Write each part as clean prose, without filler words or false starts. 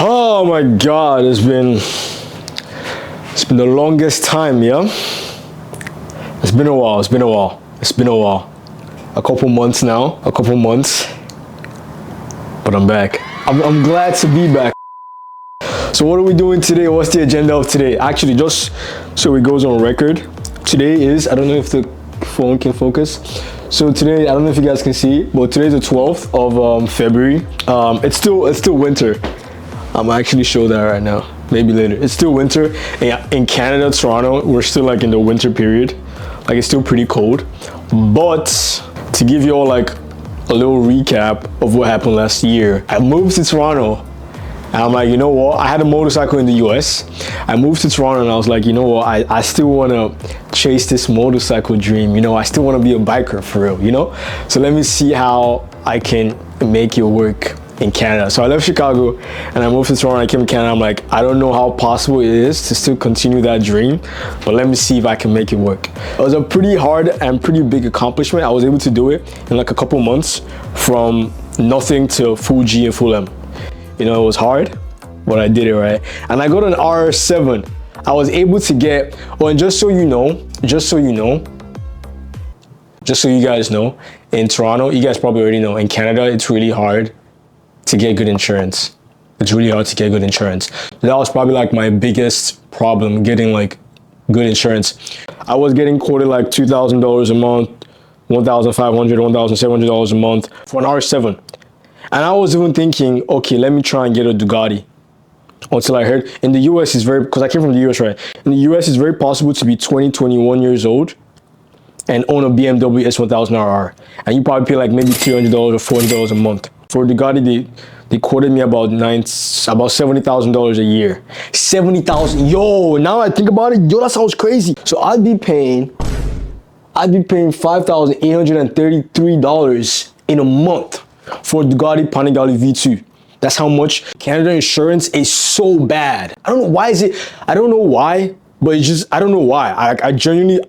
Oh my god, it's been the longest time, yeah. It's been a while. A couple months now, but I'm back. I'm glad to be back. So what are we doing today? What's the agenda of today? Actually, just so it goes on record, today is, I don't know if the phone can focus. So today, I don't know if you guys can see, but today's the 12th of February. It's still winter. I'm actually show that right now, maybe later. It's still winter. In Canada, Toronto, we're still like in the winter period. Like it's still pretty cold. But to give you all like a little recap of what happened last year, I moved to Toronto. And I'm like, you know what? I had a motorcycle in the US. I moved to Toronto and I was like, you know what? I still want to chase this motorcycle dream. You know, I still want to be a biker for real, you know? So let me see how I can make it work in Canada. So I left Chicago and I moved to Toronto. I came to Canada. I'm like, I don't know how possible it is to still continue that dream, but let me see if I can make it work. It was a pretty hard and pretty big accomplishment. I was able to do it in like a couple months from nothing to full G and full M. You know, it was hard, but I did it, right? And I got an R7. I was able to get, well, and just so you guys know, in Toronto, you guys probably already know, in Canada, it's really hard to get good insurance. That was probably like my biggest problem, getting like good insurance. I was getting quoted like $2,000 a month, $1,500, $1,700 a month for an R7. And I was even thinking, okay, let me try and get a Ducati. Until I heard in the US is very, because I came from the US, right? In the US, it's very possible to be 20, 21 years old and own a BMW S1000RR. And you probably pay like maybe $300 or $400 a month. For Ducati, they quoted me about $70,000 a year. 70,000, yo, now I think about it, yo, that sounds crazy. So I'd be paying $5,833 in a month for Ducati Panigale V2. That's how much. Canada insurance is so bad. I don't know why I don't know why, but it's just, I don't know why.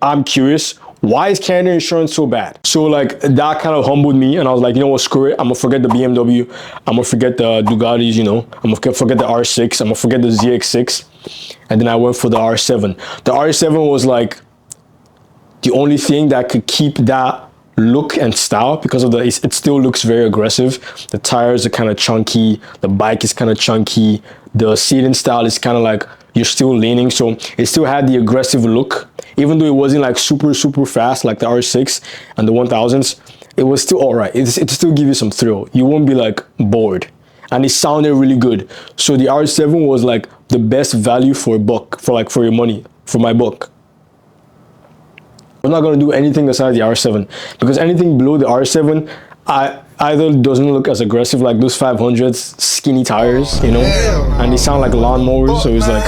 I'm curious. Why is Canada insurance so bad? So like that kind of humbled me and I was like, you know what, screw it. I'm gonna forget the BMW. I'm gonna forget the Ducatis, you know. I'm gonna forget the R6. I'm gonna forget the ZX6. And then I went for the R7. The R7 was like the only thing that could keep that look and style because of it still looks very aggressive. The tires are kind of chunky, the bike is kind of chunky, the seating style is kind of like you're still leaning, so it still had the aggressive look, even though it wasn't like super fast like the R6 and the 1000s. It was still all right. It still give you some thrill. You won't be like bored, and it sounded really good. So the R7 was like the best value for a buck, for your money, for my buck. I'm not gonna do anything aside the R7 because anything below the R7 either doesn't look as aggressive, like those 500s skinny tires, you know, and they sound like lawnmowers, so it's like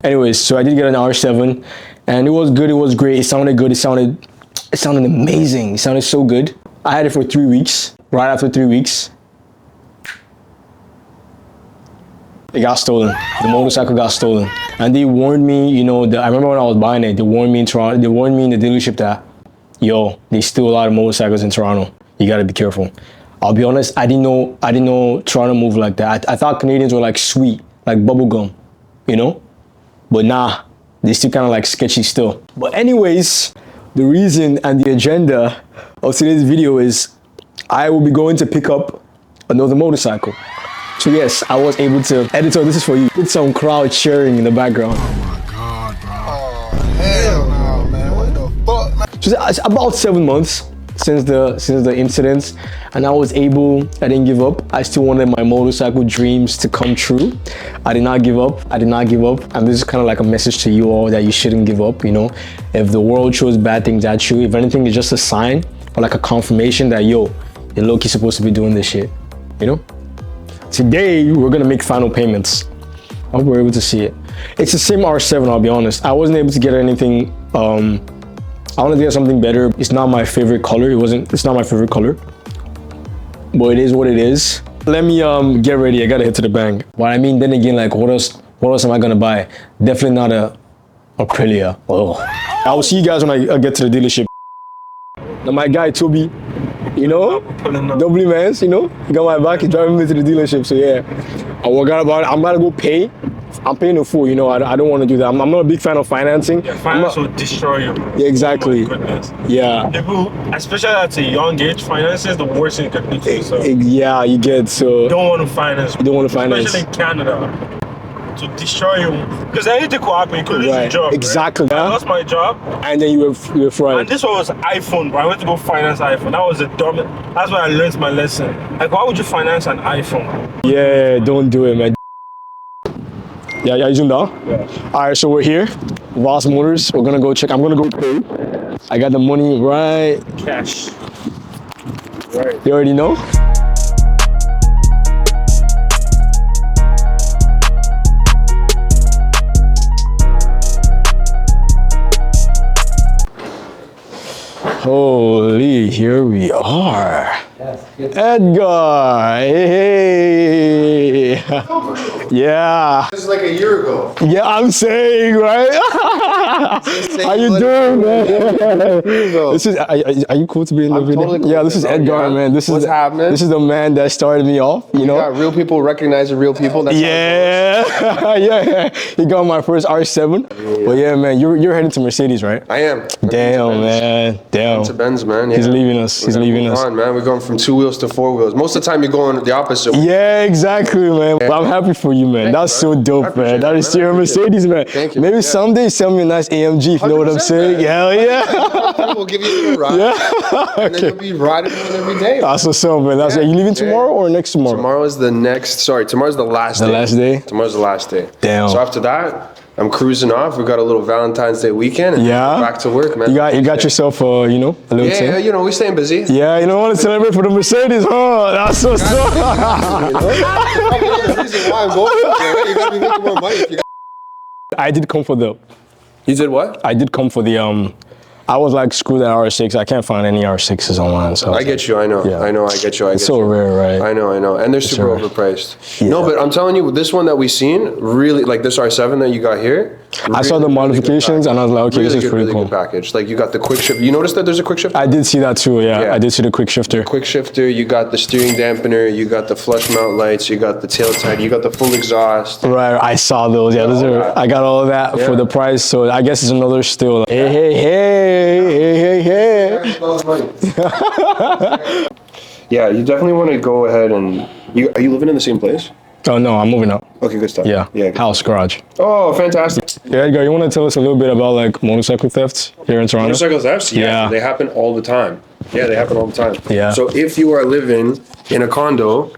anyways. So I did get an R7 and it was good, it was great, it sounded good, it sounded amazing, it sounded so good. I had it for 3 weeks. Right after 3 weeks, it got stolen. The motorcycle got stolen. And they warned me, you know, I remember when I was buying it, they warned me in Toronto, they warned me in the dealership that, yo, they steal a lot of motorcycles in Toronto. You gotta be careful. I'll be honest, I didn't know Toronto moved like that. I thought Canadians were like sweet, like bubble gum, you know? But nah, they still kind of like sketchy still. But anyways, the reason and the agenda of today's video is I will be going to pick up another motorcycle. So yes, I was able to, editor, this is for you. Put some crowd cheering in the background. Oh my God, bro. Oh, hell no, man. What the fuck, man? So it's about 7 months since the incidents, and I didn't give up. I still wanted my motorcycle dreams to come true. I did not give up. And this is kind of like a message to you all that you shouldn't give up, you know? If the world shows bad things at you, if anything, it's just a sign or like a confirmation that, yo, you're low-key supposed to be doing this shit, you know? Today, we're gonna make final payments. I hope we're able to see it. It's the same R7, I'll be honest. I wasn't able to get anything, I wanted to get something better. It's not my favorite color. It's not my favorite color, but it is what it is. Let me get ready. I gotta hit to the bank. What I mean, then again, like what else am I gonna buy? Definitely not a Aprilia. Oh, I will see you guys when I get to the dealership. Now my guy Toby, you know, doubly mans, you know, he got my back. He's driving me to the dealership. So yeah, I forgot about it. I'm gonna go pay. I'm paying the full, you know. I don't want to do that. I'm not a big fan of financing. Yeah, finance will destroy you. Yeah, exactly. Oh my goodness. Yeah. People, especially at a young age, finance is the worst thing you can do to yourself. Yeah, you get so. You don't want to finance. You don't want to finance. Especially in Canada. To destroy you. Because anything could happen. You could lose your job. Exactly. Right? I lost my job. And then you were fried. And this one was iPhone, but I went to go finance iPhone. That was the dumbest. That's why I learned my lesson. Like, why would you finance an iPhone? Yeah, don't do it, man. Yeah, you zoomed out? Yeah. All right, so we're here, Voss Motors. We're gonna go check. I'm gonna go pay. I got the money right. Cash. Right. You already know? Holy, here we are. Edgar, hey. Yeah. This is like a year ago. Yeah, I'm saying, right? How you doing, man? This is. Are you cool to be in the video? Totally cool. Yeah, this is Edgar, man. This is what's happening. This is the man that started me off. You know. Yeah, real people recognizing real people. That's Yeah, yeah. He got my first R7. Yeah. But yeah, man, you're heading to Mercedes, right? I am. Damn, man. Damn. To Benz, man. Yeah. He's leaving us. He's leaving us. On, man. We're going from 2 wheels to 4 wheels. Most of the time, you're going the opposite. Yeah, exactly, man. But I'm happy for you, man. That's so dope, man. That is your Mercedes, man. Thank you. Maybe someday sell me a nice AMG, if you know what I'm saying. Man. Hell yeah. We'll give you a ride. Yeah. And then you'll be riding one every day. That's what's up, man. That's Are you leaving tomorrow or next tomorrow? Tomorrow's the last day. The last day? Tomorrow's the last day. Damn. So after that, I'm cruising off. We got a little Valentine's Day weekend. And back to work, man. You got yourself, a little thing? Yeah, you know, we're staying busy. Yeah, you don't want to celebrate for the Mercedes, huh? That's so That's the reason why I'm going there. You gotta be making more money. I did come for the. You did what? I did come for the I was like, screw that R6. I can't find any R6s online. So I get you. I know. Yeah. I know. I get you. It's so rare, right? I know. And they're super overpriced. Yeah. No, but I'm telling you, this one that we seen, really, like this R7 that you got here. I saw the modifications and I was like, okay, this is pretty really cool. Good package. Like you got the quick shift. You noticed that there's a quick shifter? I did see that too, yeah. I did see the quick shifter. Quick shifter, you got the steering dampener, you got the flush mount lights, you got the tail tide, you got the full exhaust. Right, I saw those. Yeah, those are. I got all of that for the price. So I guess it's another still. Hey. Yeah, you definitely want to go ahead and. Are you living in the same place? Oh no, I'm moving up. Okay, good stuff. Yeah, good. house, garage. Oh, fantastic. Yeah, Edgar, you want to tell us a little bit about like motorcycle thefts here in Toronto? Motorcycle thefts? Yeah. They happen all the time. Yeah, they happen all the time. Yeah. So if you are living in a condo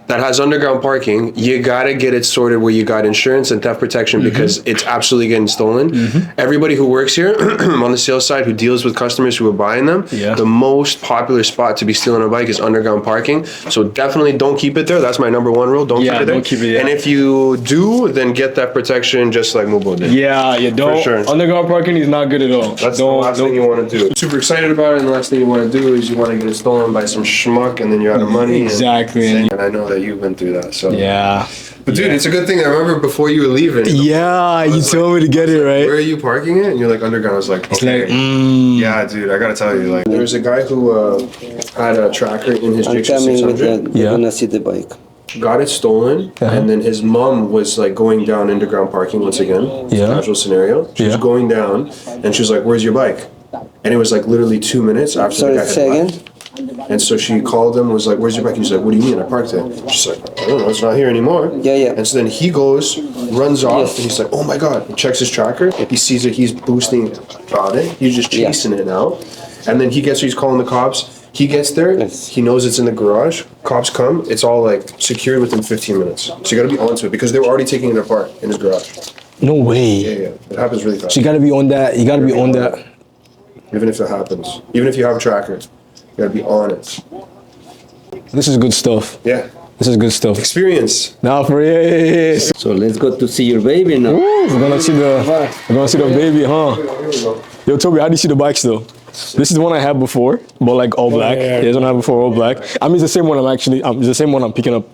that has underground parking, you gotta get it sorted where you got insurance and theft protection because it's absolutely getting stolen. Everybody who works here on the sales side who deals with customers who are buying them, the most popular spot to be stealing a bike is underground parking. So definitely don't keep it there. That's my number one rule. Don't keep it there. Don't keep it there. And if you do, then get theft protection just like Mubo did. Yeah, you don't. For sure. Underground parking is not good at all. That's the last thing you want to do. Super excited about it, and the last thing you want to do is you want to get it stolen by some schmuck, and then you're out of money. Exactly. And I know that you've been through that. So Yeah. But dude, it's a good thing. I remember before you were leaving. Yeah, you told me to get it, right? Where are you parking it? And you're like underground. I was like, okay. Yeah, dude, I gotta tell you, like, there was a guy who had a tracker in his GX600. You're gonna see the bike. Got it stolen, and then his mom was like going down underground parking once again. Casual scenario. She was going down, and she was like, "Where's your bike?" And it was like literally 2 minutes after the guy had say left. again? And so she called him, was like, "Where's your bike?" He's like, "What do you mean? I parked it." She's like, "I don't know, it's not here anymore." Yeah. And so then he goes, runs off, and he's like, "Oh my god!" He checks his tracker. He sees it. He's boosting about it. He's just chasing it now. And then he gets, he's calling the cops. He gets there. He knows it's in the garage. Cops come. It's all like secured within 15 minutes. So you got to be onto it because they were already taking it apart in his garage. No way. Yeah. It happens really fast. So you gotta be on that. You gotta be on that. Even if it happens, even if you have a tracker, you gotta be on it. This is good stuff. Yeah. This is good stuff. Experience. Now for real. So let's go to see your baby now. We're gonna see the baby, huh? Yo, Toby, how do you see the bikes though? This is the one I had before, but like all black. Yeah, this one I had before, all black. I mean, it's the same one it's the same one I'm picking up.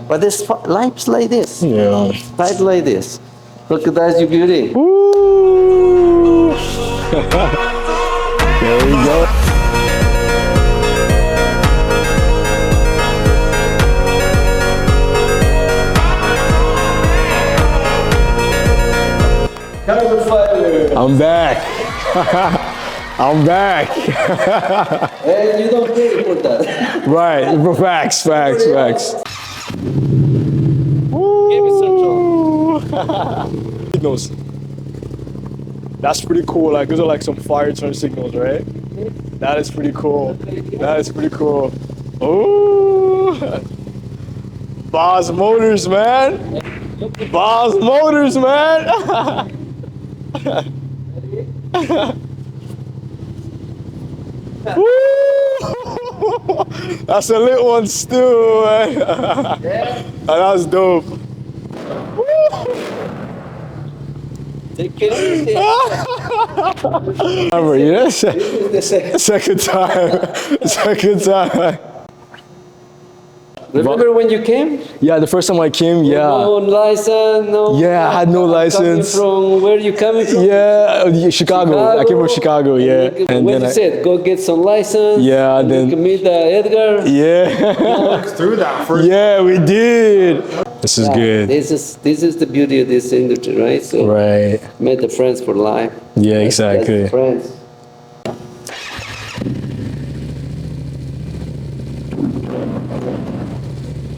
But this life's like this. Yeah. Life like this. Look at that, you beauty. Ooh. There we go. I'm back. I'm back. And you don't pay for that. Right, facts. Give me Signals. That's pretty cool. Like those are like some fire turn signals, right? That is pretty cool. Oh, Boss Motors, man. Boss Motors, man. Woo! That's a lit one still, man. That's dope. Take it easy. Remember, yeah? Second time. Remember when you came? Yeah, the first time I came, yeah. No license, no. Yeah, I had no license. From where you coming from? Yeah, Chicago. I came from Chicago, yeah. And when then you said go get some license. Yeah, and then- you can meet Edgar. Yeah. Through that first. Yeah, we did. This is good. This is the beauty of this industry, right? So Right. met the friends for life. Yeah, That's exactly. friends.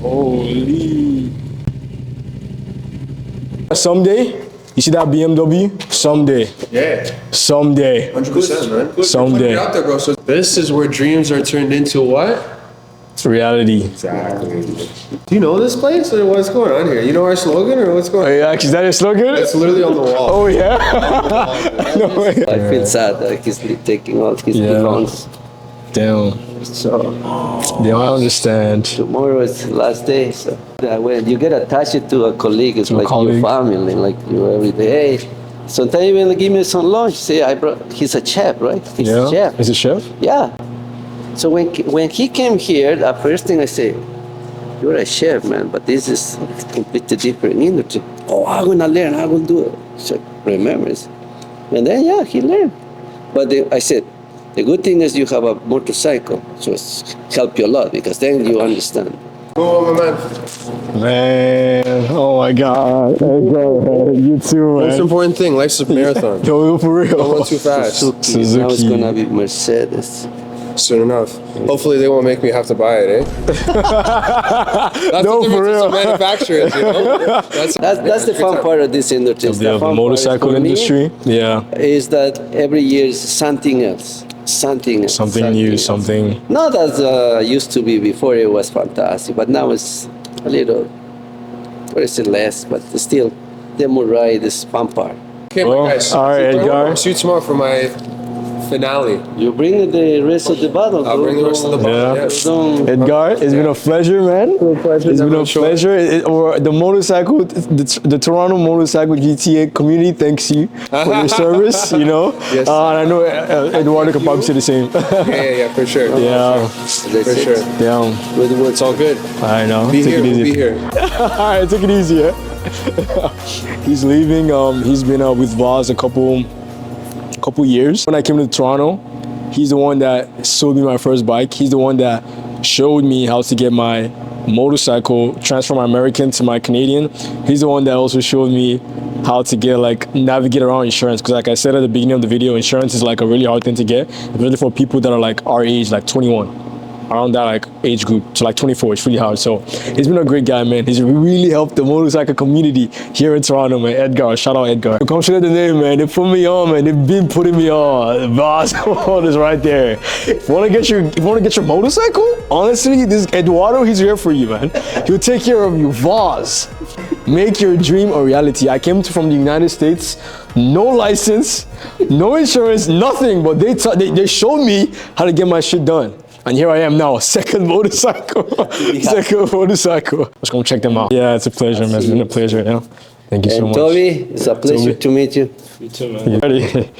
Holy. Someday, you see that BMW? Someday. Yeah, Someday. 100%, man. Someday. Put it out there, bro. So this is where dreams are turned into what? Reality. Exactly. Do you know this place or what's going on here? You know our slogan or what's going on? Yeah, is that your slogan? It's literally on the wall. Oh, yeah? No way. I feel sad that he's taking all his Yeah. belongings. Damn. So Damn, I understand. tomorrow is the last day. So when you get attached to a colleague, it's To a like colleague. your family, like you every day. Hey, sometimes even give me some lunch. Say I brought. He's a chef, right? He's a Yeah? chef. Is it chef? Yeah. So when he came here, the first thing I say, you're a chef, man, but this is completely different industry. Oh, I'm gonna learn. I will do it. So remembers, and then yeah, he learned. But I said, the good thing is you have a motorcycle, so it's help you a lot because then you understand. Go on, my man. Man, oh my God. You too, Most man. important thing, life's a marathon. Yo, for real. Don't run too fast. Suzuki. Now it's Suzuki. gonna be Mercedes. Soon enough. Hopefully they won't make me have to buy it, eh? That's No, the for difference real. of manufacturers, you know? That's the fun part of this industry. Of the motorcycle industry. Yeah. Is that every year is something else. Something else. Something new, else. something. Not as used to be before. It was fantastic, but now it's a little, or is it less? But still, demo ride is fun part. Okay, Well, my guys. all right, Edgar. See you tomorrow for my finale. You bring the rest of the bottle. I'll bring the rest of the bottle. Yeah. Yes. Don't, Edgar, it's been a pleasure, man. It's been a pleasure. Or the motorcycle, the Toronto motorcycle GTA community thanks you for your service. You know, Yes. and I know Eduardo can probably say the same. Yeah, for sure. Yeah, For sure. damn. with the words. It's all good. I know. Be Take here, it we'll easy. be here. All right, take it easy. Yeah. He's leaving. He's been with Voz a couple years. When I came to Toronto, he's the one that sold me my first bike. He's the one that showed me how to get my motorcycle, transfer my American to my Canadian. He's the one that also showed me how to get navigate around insurance. Because like I said at the beginning of the video, insurance is like a really hard thing to get, especially for people that are like our age, like 21. Around that like age group to like 24, it's really hard. So he's been a great guy, man. He's really helped the motorcycle community here in Toronto, man. Edgar, shout out Edgar. Come straight the name, man. They put me on, man. They've been putting me on. Voz is right there. If you wanna get your motorcycle, honestly, this Eduardo, he's here for you, man. He'll take care of you. Voz, make your dream a reality. I came from the United States, no license, no insurance, nothing. But they showed me how to get my shit done. And here I am now, second motorcycle. Second motorcycle. Let's go check them out. Yeah, it's a pleasure, man. It's been a pleasure, yeah. Thank you so And much. Toby, it's a pleasure Toby. to meet you. You too, man. You ready?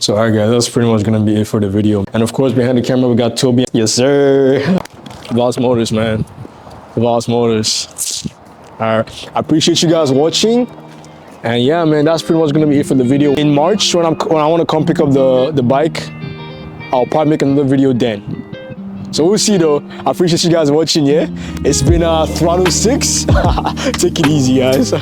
So, all right, guys, that's pretty much gonna be it for the video. And of course, behind the camera, we got Toby. Yes, sir. Voz Motors, man. Voz Motors. All right, I appreciate you guys watching. And yeah, man, that's pretty much gonna be it for the video. In March, when I want to come pick up the bike, I'll probably make another video then. So we'll see though. I appreciate you guys watching, yeah? It's been Throttle 6. Take it easy, guys.